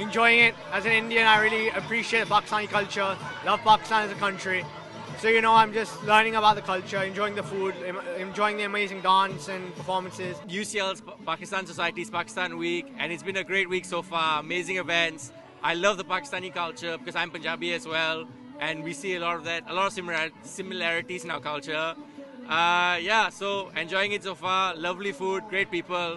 Enjoying it as an Indian, I really appreciate Pakistani culture, love Pakistan as a country. So I'm just learning about the culture, enjoying the food, enjoying the amazing dance and performances. UCL's Pakistan Society's Pakistan Week, and it's been a great week so far. Amazing events. I love the Pakistani culture because I'm Punjabi as well, and we see a lot of that, a lot of similarities in our culture. So enjoying it so far. Lovely food, great people.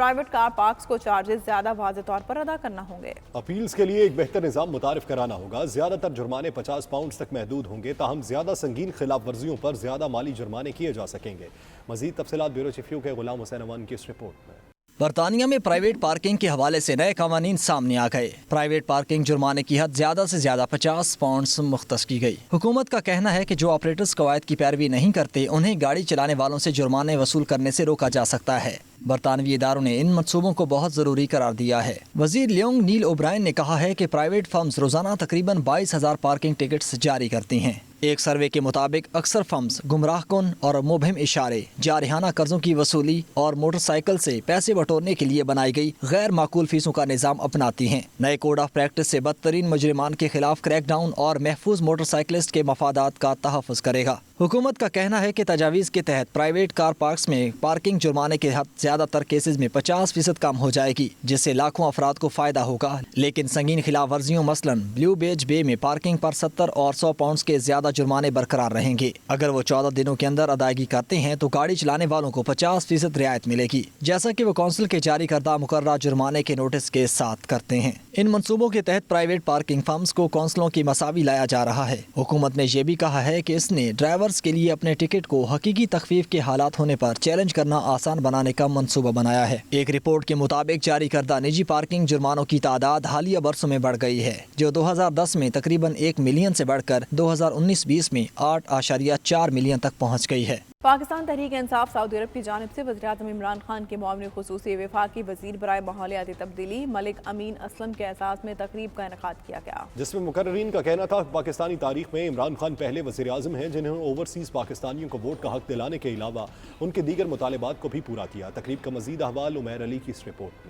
Private car parks کو charges زیادہ واضح طور پر ادا کرنا ہوں گے۔ Appeals کے لیے ایک بہتر نظام متعارف کرانا ہوگا۔ زیادہ تر جرمانے 50 پاؤنڈز تک محدود ہوں گے، تاہم زیادہ سنگین خلاف ورزیوں پر زیادہ مالی جرمانے کیے جا سکیں گے۔ مزید تفصیلات بیورو چیف کے غلام حسین اوان کی اس رپورٹ میں۔ برطانیہ میں پرائیویٹ پارکنگ کے حوالے سے نئے قوانین سامنے آ گئے۔ پرائیویٹ پارکنگ جرمانے کی حد زیادہ سے زیادہ 50 پاؤنڈز مختص کی گئی۔ حکومت کا کہنا ہے کہ جو آپریٹرز قواعد کی پیروی نہیں کرتے انہیں گاڑی چلانے والوں سے جرمانے وصول کرنے سے روکا جا سکتا ہے۔ برطانوی اداروں نے ان منصوبوں کو بہت ضروری قرار دیا ہے۔ وزیر لیونگ نیل اوبرائن نے کہا ہے کہ پرائیویٹ فرمز روزانہ تقریباً 22,000 پارکنگ ٹکٹس جاری کرتی ہیں۔ ایک سروے کے مطابق اکثر فرمز گمراہ کن اور مبہم اشارے، جارحانہ قرضوں کی وصولی اور موٹر سائیکل سے پیسے بٹورنے کے لیے بنائی گئی غیر معقول فیسوں کا نظام اپناتی ہیں۔ نئے کوڈ آف پریکٹس سے بدترین مجرمان کے خلاف کریک ڈاؤن اور محفوظ موٹر سائیکلسٹ کے مفادات کا تحفظ کرے گا۔ حکومت کا کہنا ہے کہ تجاویز کے تحت پرائیویٹ کار پارکس میں پارکنگ جرمانے کے حد زیادہ تر کیسز میں 50% کم ہو جائے گی، جس سے لاکھوں افراد کو فائدہ ہوگا، لیکن سنگین خلاف ورزیوں مثلاً بلیو بیج بے میں پارکنگ پر 70 اور 100 پاؤنڈز کے زیادہ جرمانے برقرار رہیں گے۔ اگر وہ 14 دنوں کے اندر ادائیگی کرتے ہیں تو گاڑی چلانے والوں کو 50% رعایت ملے گی، جیسا کہ وہ کونسل کے جاری کردہ مقررہ جرمانے کے نوٹس کے ساتھ کرتے ہیں۔ ان منصوبوں کے تحت پرائیویٹ پارکنگ فرمز کو کونسلوں کی مساوی لایا جا رہا ہے۔ حکومت نے یہ بھی کہا ہے کہ اس نے ڈرائیورز کے لیے اپنے ٹکٹ کو حقیقی تخفیف کے حالات ہونے پر چیلنج کرنا آسان بنانے کا منصوبہ بنایا ہے۔ ایک رپورٹ کے مطابق جاری کردہ نجی پارکنگ جرمانوں کی تعداد حالیہ برسوں میں بڑھ گئی ہے، جو 2010 میں تقریباً 1 ملین سے بڑھ کر 2019-20 میں 8.4 ملین تک پہنچ گئی ہے۔ پاکستان تحریک انصاف سعودی عرب کی جانب سے وزیراعظم عمران خان کے معاون خصوصی وفاقی وزیر برائے ماحولیاتی تبدیلی ملک امین اسلم کے اعزاز میں تقریب کا انعقاد کیا گیا، جس میں مقررین کا کہنا تھا کہ پاکستانی تاریخ میں عمران خان پہلے وزیر اعظم ہیں جنہوں نے اوورسیز پاکستانیوں کو ووٹ کا حق دلانے کے علاوہ ان کے دیگر مطالبات کو بھی پورا کیا۔ تقریب کا مزید احوال عمیر علی کی اس رپورٹ میں۔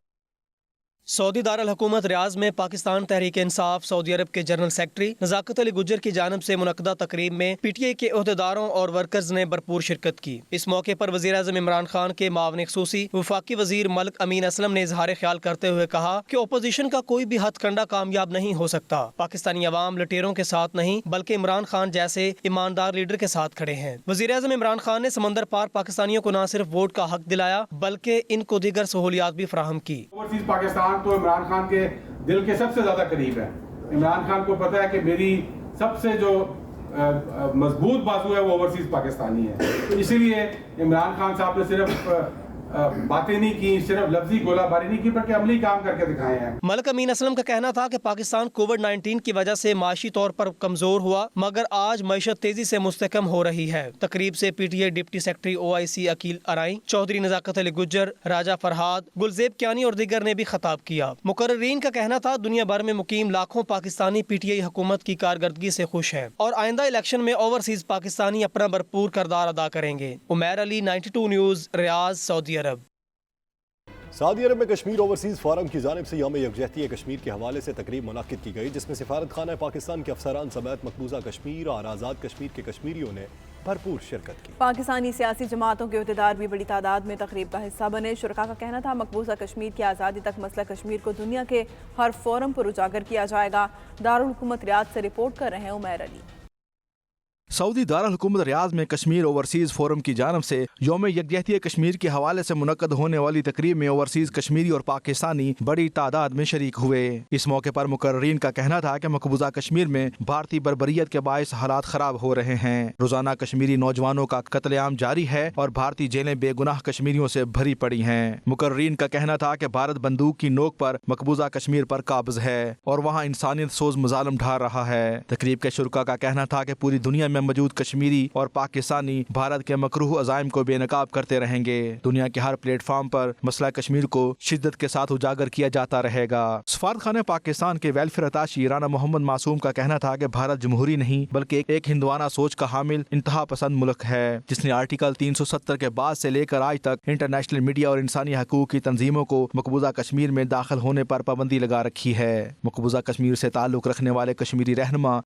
سعودی دارالحکومت ریاض میں پاکستان تحریک انصاف سعودی عرب کے جنرل سیکرٹری نزاکت علی گجر کی جانب سے منعقدہ تقریب میں پی ٹی آئی کے عہدیداروں اور ورکرز نے بھرپور شرکت کی۔ اس موقع پر وزیر اعظم عمران خان کے معاون خصوصی وفاقی وزیر ملک امین اسلم نے اظہار خیال کرتے ہوئے کہا کہ اپوزیشن کا کوئی بھی ہتھ کنڈا کامیاب نہیں ہو سکتا۔ پاکستانی عوام لٹیروں کے ساتھ نہیں بلکہ عمران خان جیسے ایماندار لیڈر کے ساتھ کھڑے ہیں۔ وزیر اعظم عمران خان نے سمندر پار پاکستانیوں کو نہ صرف ووٹ کا حق دلایا بلکہ ان کو دیگر سہولیات بھی فراہم کی۔ اوورسیز پاکستان تو عمران خان کے دل کے سب سے زیادہ قریب ہے۔ عمران خان کو پتا ہے کہ میری سب سے جو مضبوط بازو ہے وہ اوورسیز پاکستانی ہے، اسی لیے عمران خان صاحب نے صرف باتیں نہیں کی، صرف لفظی گولہ باری نہیں کی، بلکہ عملی کام کر کے دکھائے ہیں۔ ملک امین اسلم کا کہنا تھا کہ پاکستان کووڈ-19 کی وجہ سے معاشی طور پر کمزور ہوا مگر آج معیشت تیزی سے مستحکم ہو رہی ہے۔ تقریب سے P T I deputy secretary OIC Aqeel Arain, Chaudhry Nazakat Ali Gujjar, Raja Farhad, Gulzeb Kiani اور دیگر نے بھی خطاب کیا۔ مقررین کا کہنا تھا دنیا بھر میں مقیم لاکھوں پاکستانی پی ٹی آئی حکومت کی کارکردگی سے خوش ہیں اور آئندہ الیکشن میں اوورسیز پاکستانی اپنا بھرپور کردار ادا کریں گے۔ عمیر علی، 92 نیوز، ریاض، سعودی عرب۔ سعودی عرب میں کشمیر اوورسیز فورم کی جانب سے یوم یکجہتی کشمیر کے حوالے سے تقریب منعقد کی گئی، جس میں سفارت خانہ پاکستان کے افسران سمیت مقبوضہ کشمیر اور آزاد کشمیر کے کشمیریوں نے بھرپور شرکت کی۔ پاکستانی سیاسی جماعتوں کے عہدیدار بھی بڑی تعداد میں تقریب کا حصہ بنے۔ شرکاء کا کہنا تھا مقبوضہ کشمیر کی آزادی تک مسئلہ کشمیر کو دنیا کے ہر فورم پر اجاگر کیا جائے گا۔ دارالحکومت ریاض سے رپورٹ کر رہے ہیں عمیر علی۔ سعودی دارالحکومت ریاض میں کشمیر اوورسیز فورم کی جانب سے یوم یکجہتی کشمیر کے حوالے سے منعقد ہونے والی تقریب میں اوورسیز کشمیری اور پاکستانی بڑی تعداد میں شریک ہوئے۔ اس موقع پر مقررین کا کہنا تھا کہ مقبوضہ کشمیر میں بھارتی بربریت کے باعث حالات خراب ہو رہے ہیں۔ روزانہ کشمیری نوجوانوں کا قتل عام جاری ہے اور بھارتی جیلیں بے گناہ کشمیریوں سے بھری پڑی ہیں۔ مقررین کا کہنا تھا کہ بھارت بندوق کی نوک پر مقبوضہ کشمیر پر قابض ہے اور وہاں انسانیت سوز مظالم ڈھا رہا ہے۔ تقریب کے شرکاء کا کہنا تھا کہ پوری دنیا میں موجود کشمیری اور پاکستانی بھارت کے مکروہ عزائم کو بے نقاب کرتے رہیں گے۔ دنیا کے ہر پلیٹ فارم پر مسئلہ کشمیر کو شدت کے ساتھ اجاگر کیا جاتا رہے گا۔ سفارت خانہ پاکستان کے ویلفیئر اتاشی رانا محمد معصوم کا کہنا تھا کہ بھارت جمہوری نہیں بلکہ ایک ہندوانہ سوچ کا حامل انتہا پسند ملک ہے، جس نے آرٹیکل 370 کے بعد سے لے کر آج تک انٹرنیشنل میڈیا اور انسانی حقوق کی تنظیموں کو مقبوضہ کشمیر میں داخل ہونے پر پابندی لگا رکھی ہے۔ مقبوضہ کشمیر سے تعلق رکھنے والے کشمیری رہنما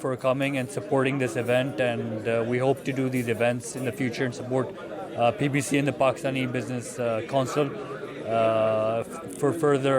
for coming and supporting this event, and we hope to do these events in the future and support PBC and the Pakistani Business Council for further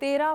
13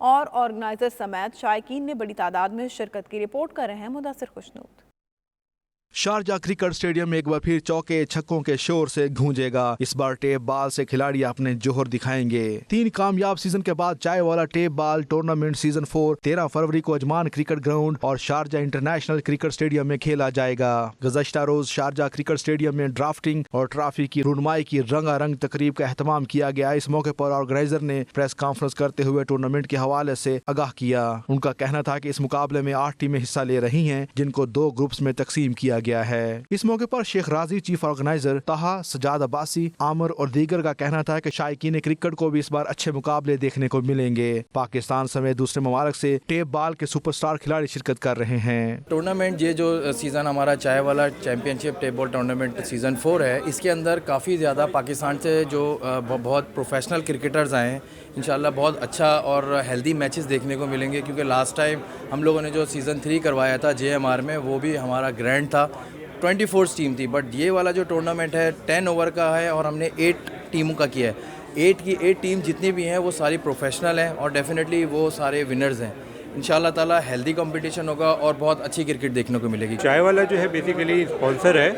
اور آرگنائزر سمیت شائقین نے بڑی تعداد میں شرکت کی. رپورٹ کر رہے ہیں مدثر خوشنود. شارجہ کرکٹ اسٹیڈیم میں ایک بار پھر چوکے چھکوں کے شور سے گونجے گا. اس بار ٹیپ بال سے کھلاڑی اپنے جوہر دکھائیں گے. 3 کامیاب سیزن کے بعد چائے والا ٹیپ بال ٹورنامنٹ سیزن 4 13 فروری کو اجمان کرکٹ گراؤنڈ اور شارجہ انٹرنیشنل کرکٹ اسٹیڈیم میں کھیلا جائے گا. گزشتہ روز شارجہ کرکٹ اسٹیڈیم میں ڈرافٹنگ اور ٹرافی کی رونمائی کی رنگا رنگ تقریب کا اہتمام کیا گیا. اس موقع پر آرگنائزر نے پریس کانفرنس کرتے ہوئے ٹورنامنٹ کے حوالے سے آگاہ کیا. ان کا کہنا تھا کہ اس مقابلے میں 8 ٹیمیں حصہ لے رہی ہیں جن کو 2 گروپس میں تقسیم کیا گیا ہے. اس موقع پر شیخ راضی چیف آرگنائزر، طہا، سجاد عباسی، عامر اور دیگر کا کہنا تھا کہ شائقین کرکٹ کو بھی اس بار اچھے مقابلے دیکھنے کو ملیں گے. پاکستان سمیت دوسرے ممالک سے ٹیپ بال کے سپر سٹار کھلاڑی شرکت کر رہے ہیں. ٹورنامنٹ یہ جو سیزن ہمارا چائے والا چیمپئن شپ ٹیپ بال ٹورنامنٹ سیزن 4 ہے، اس کے اندر کافی زیادہ پاکستان سے جو بہت پروفیشنل کرکٹرز آئے ہیں. انشاءاللہ بہت اچھا اور ہیلدی میچز دیکھنے کو ملیں گے، کیونکہ لاسٹ ٹائم ہم لوگوں نے جو سیزن 3 کروایا تھا JMR میں، وہ بھی ہمارا گرینڈ تھا. 24 ٹیم تھی، بٹ یہ والا جو ٹورنامنٹ ہے 10 اوور کا ہے اور ہم نے 8 ٹیموں کا کیا ہے. 8 کی 8 ٹیم جتنی بھی ہیں وہ ساری پروفیشنل ہیں اور ڈیفینیٹلی وہ سارے ونرز ہیں. انشاءاللہ تعالیٰ ہیلدی کمپٹیشن ہوگا اور بہت اچھی کرکٹ دیکھنے کو ملے گی. چائے والا جو ہے بیسیکلی اسپانسر ہے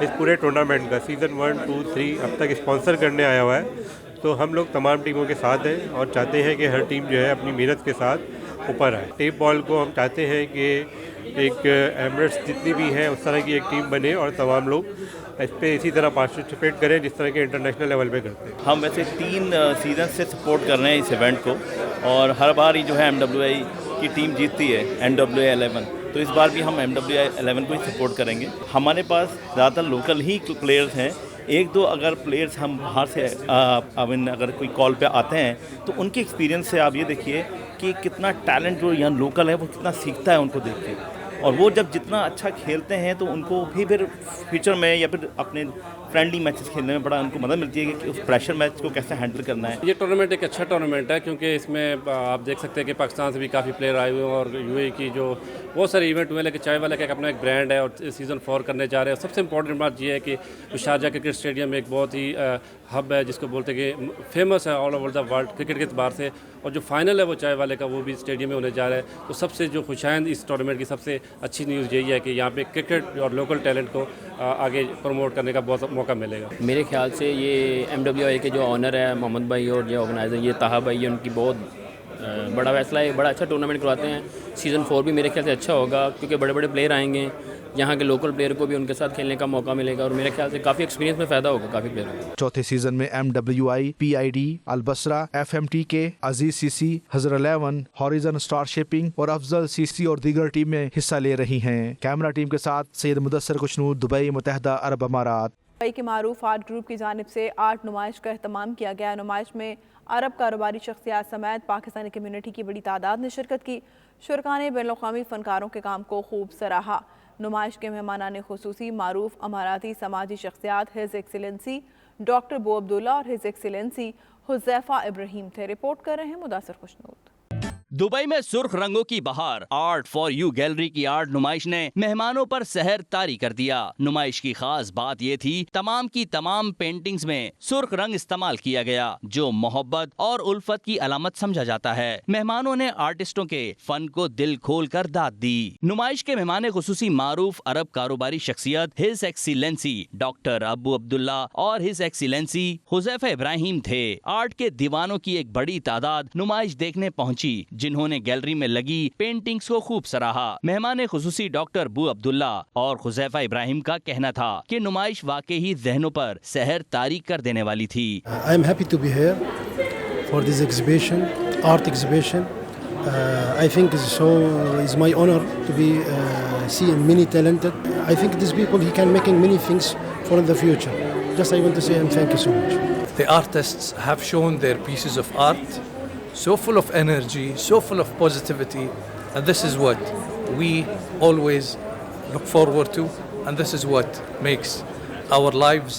اس پورے ٹورنامنٹ کا. سیزن 1 2 3 اب تک اسپانسر کرنے آیا ہوا ہے. تو ہم لوگ تمام ٹیموں کے ساتھ ہیں اور چاہتے ہیں کہ ہر ٹیم جو ہے اپنی محنت کے ساتھ اوپر آئے. ٹیپ بال کو ہم چاہتے ہیں کہ ایک ایمریٹس جتنی بھی ہیں اس طرح کی ایک ٹیم بنے اور تمام لوگ اس پہ اسی طرح پارٹیسپیٹ کریں جس طرح کے انٹرنیشنل لیول پہ کرتے ہیں. ہم ویسے 3 سیزن سے سپورٹ کر رہے ہیں اس ایونٹ کو اور ہر بار ہی جو ہے MWI کی ٹیم جیتتی ہے NWI 11. تو اس بار بھی ہم MWI 11 کو ہی سپورٹ کریں گے. ہمارے پاس زیادہ تر لوکل ہی پلیئرز ہیں. 1-2 اگر پلیئرز ہم باہر سے اگر کوئی کال پہ آتے ہیں تو ان کے ایکسپیرینس سے آپ یہ دیکھیے کہ کتنا ٹیلنٹ جو یہاں لوکل ہے وہ کتنا سیکھتا ہے ان کو دیکھ کے. اور وہ جب جتنا اچھا کھیلتے ہیں تو ان کو بھی پھر فیوچر میں یا پھر اپنے فرینڈلی میچز کھیلنے میں بڑا ان کو مدد ملتی ہے کہ اس پریشر میچ کو کیسے ہینڈل کرنا ہے. یہ ٹورنامنٹ ایک اچھا ٹورنامنٹ ہے کیونکہ اس میں آپ دیکھ سکتے ہیں کہ پاکستان سے بھی کافی پلیئر آئے ہوئے ہیں اور UAE کی جو بہت سارے ایونٹ ہوئے. لیکن چائے والا کا اپنا ایک برانڈ ہے اور سیزن 4 کرنے جا رہے ہیں. سب سے امپورٹنٹ بات یہ ہے کہ شارجہ کرکٹ اسٹیڈیم ایک بہت ہی ہب ہے جس کو بولتے ہیں کہ فیمس ہے all over the world cricket کے اعتبار سے. اور جو فائنل ہے وہ چائے والے کا وہ بھی اسٹیڈیم میں ہونے جا رہا ہے. تو سب سے جو خوشائند اس ٹورنامنٹ کی سب سے اچھی نیوز یہی ہے کہ یہاں پہ کرکٹ اور لوکل ٹیلنٹ کو آگے پروموٹ کرنے کا بہت موقع ملے گا. میرے خیال سے یہ MWI کے جو آنر ہے محمد بھائی اور جو آرگنائزر یہ طہا بھائی، ان کی بہت بڑا فیصلہ ہے. بڑا اچھا ٹورنامنٹ کرواتے ہیں. سیزن 4 بھی میرے خیال سے اچھا ہوگا کیونکہ بڑے بڑے پلیئر آئیں گے. یہاں کے لوکل پلیئر کو بھی ان کے ساتھ کھیلنے کا موقع ملے گا اور میرے خیال سے کافی ایکسپیرینس میں فائدہ ہوگا کافی پلیئروں کو. چوتھے سیزن میں MWI، PID، البصرہ، FMTK، عزیز CC، حضر 11، ہاریزن اسٹار شپنگ اور افضل CC اور دیگر ٹیمیں حصہ لے رہی ہیں. کیمرہ ٹیم کے ساتھ سید مدثر خوشنود، دبئی، متحدہ عرب امارات. دبئی کے معروف آرٹ گروپ کی جانب سے آرٹ نمائش کا اہتمام کیا گیا. نمائش میں عرب کاروباری شخصیات سمیت پاکستانی کمیونٹی کی بڑی تعداد نے شرکت کی. شرکاء نے بین الاقوامی فنکاروں کے کام کو خوب سراہا. نمائش کے مہمانان خصوصی معروف اماراتی سماجی شخصیات ہز ایکسیلنسی ڈاکٹر بو عبداللہ اور ہز ایکسیلنسی حذیفہ ابراہیم تھے. رپورٹ کر رہے ہیں مدثر خوشنود. دبئی میں سرخ رنگوں کی بہار آرٹ فار یو گیلری کی آرٹ نمائش نے مہمانوں پر سحر طاری کر دیا. نمائش کی خاص بات یہ تھی تمام کی تمام پینٹنگز میں سرخ رنگ استعمال کیا گیا جو محبت اور الفت کی علامت سمجھا جاتا ہے. مہمانوں نے آرٹسٹوں کے فن کو دل کھول کر داد دی. نمائش کے مہمان خصوصی معروف عرب کاروباری شخصیت ہز ایکسیلنسی ڈاکٹر ابو عبداللہ اور ہز ایکسیلنسی حذیفہ ابراہیم تھے. آرٹ کے دیوانوں کی ایک بڑی تعداد نمائش دیکھنے پہنچی جنہوں نے گیلری میں لگی پینٹنگز کو خوب سراہا. مہمان خصوصی ڈاکٹر بو عبداللہ اور حذیفہ ابراہیم کا کہنا تھا کہ نمائش واقعی ذہنوں پر سحر طاری کر دینے والی تھی. I am happy to be here for this exhibition, art exhibition. I think it's my honor to be seeing many talented. I think these people he can making many things for the future. Just I want to say and thank you so much. The artists have shown their pieces of art. So full of energy, so full of positivity, and this is what we always look forward to, and this is what makes our lives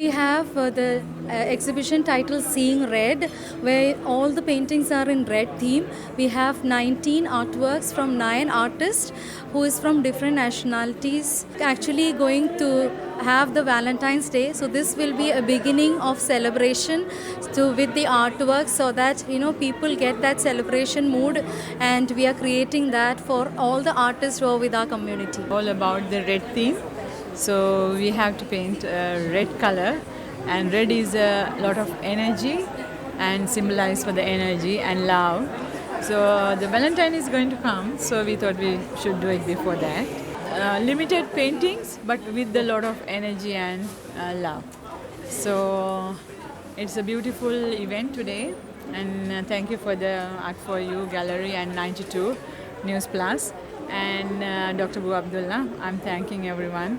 We have the exhibition titled Seeing Red, where all the paintings are in red theme. We have 19 artworks from 9 artists who is from different nationalities actually going to have the Valentine's Day. So this will be a beginning of celebration with the artwork, so that people get that celebration mood, and we are creating that for all the artists who are with our community. All about the red theme. So we have to paint red color, and red is a lot of energy and symbolize for the energy and love. So the Valentine is going to come, so we thought we should do it before that. Limited paintings, but with a lot of energy and love. So it's a beautiful event today, and thank you for the Art for You Gallery and 92 News Plus. And Dr. Bu Abdullah, I'm thanking everyone.